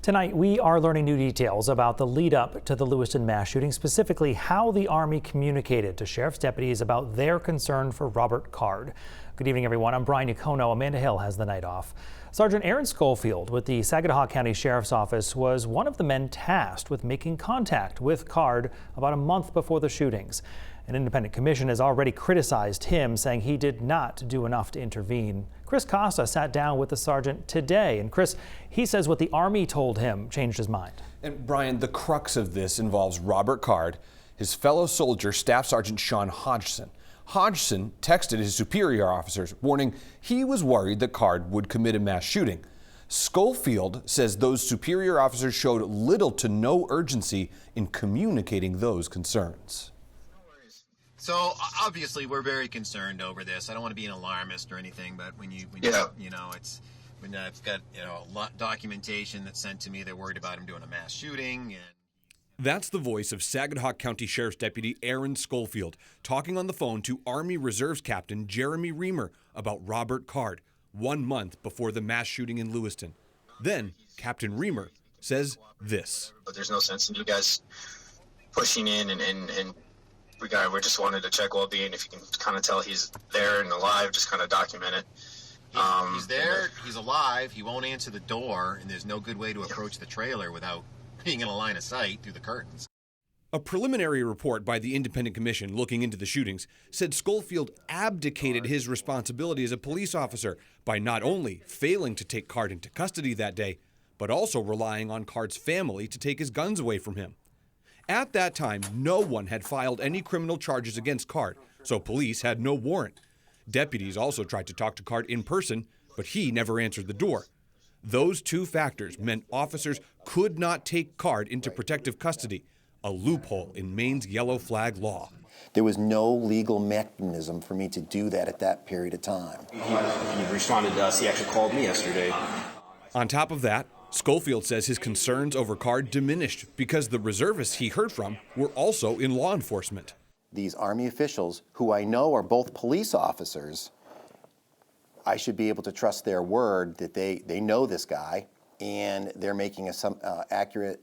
Tonight, we are learning new details about the lead up to the Lewiston mass shooting, specifically how the Army communicated to sheriff's deputies about their concern for Robert Card. Good evening, everyone. I'm Brian Yacono. Amanda Hill has the night off. Sergeant Aaron Skolfield with the Sagadahoc County Sheriff's Office was one of the men tasked with making contact with Card about a month before the shootings. An independent commission has already criticized him, saying he did not do enough to intervene. Chris Costa sat down with the sergeant today, and Chris, he says what the Army told him changed his mind. And Brian, the crux of this involves Robert Card, his fellow soldier, Staff Sergeant Sean Hodgson. Hodgson texted his superior officers, warning he was worried that Card would commit a mass shooting. Skolfield says those superior officers showed little to no urgency in communicating those concerns. So obviously we're very concerned over this. I don't want to be an alarmist or anything, but when I've got a lot documentation that's sent to me, they're worried about him doing a mass shooting. And that's the voice of Sagadahoc County Sheriff's Deputy Aaron Skolfield talking on the phone to Army Reserves Captain Jeremy Reamer about Robert Card 1 month before the mass shooting in Lewiston. Then Captain Reamer says this. But there's no sense in you guys pushing in and we just wanted to check well-being. If you can kind of tell he's there and alive, just kind of document it. He's there, he's alive, he won't answer the door, and there's no good way to approach the trailer without being in a line of sight through the curtains. A preliminary report by the Independent Commission looking into the shootings said Skolfield abdicated his responsibility as a police officer by not only failing to take Card into custody that day, but also relying on Card's family to take his guns away from him. At that time, no one had filed any criminal charges against Card, so police had no warrant. Deputies also tried to talk to Card in person, but he never answered the door. Those two factors meant officers could not take Card into protective custody, a loophole in Maine's yellow flag law. There was no legal mechanism for me to do that at that period of time. He responded to us. He actually called me yesterday. On top of that, Skolfield says his concerns over Card diminished because the reservists he heard from were also in law enforcement. These Army officials, who I know are both police officers, I should be able to trust their word that they know this guy and they're making some accurate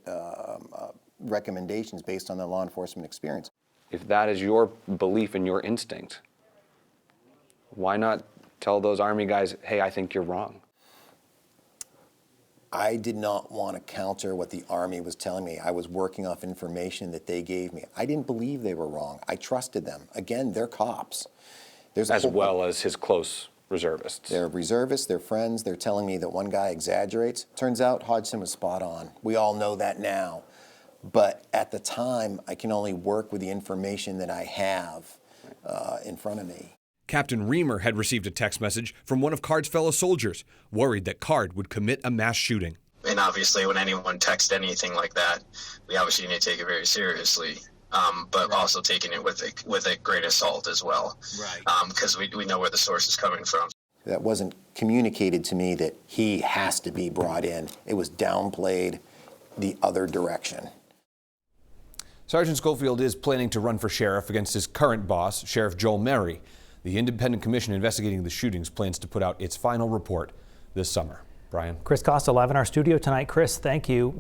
recommendations based on their law enforcement experience. If that is your belief and your instinct, why not tell those Army guys, hey, I think you're wrong? I did not want to counter what the Army was telling me. I was working off information that they gave me. I didn't believe they were wrong. I trusted them. Again, they're cops. As well as his close reservists. They're reservists, they're friends. They're telling me that one guy exaggerates. Turns out Hodgson was spot on. We all know that now. But at the time, I can only work with the information that I have in front of me. Captain Reamer had received a text message from one of Card's fellow soldiers, worried that Card would commit a mass shooting. And obviously when anyone texts anything like that, we obviously need to take it very seriously, but also taking it with a great assault as well. Right. Because we know where the source is coming from. That wasn't communicated to me that he has to be brought in. It was downplayed the other direction. Sergeant Skolfield is planning to run for sheriff against his current boss, Sheriff Joel Merry. The Independent Commission investigating the shootings plans to put out its final report this summer. Brian. Chris Costa live in our studio tonight. Chris, thank you.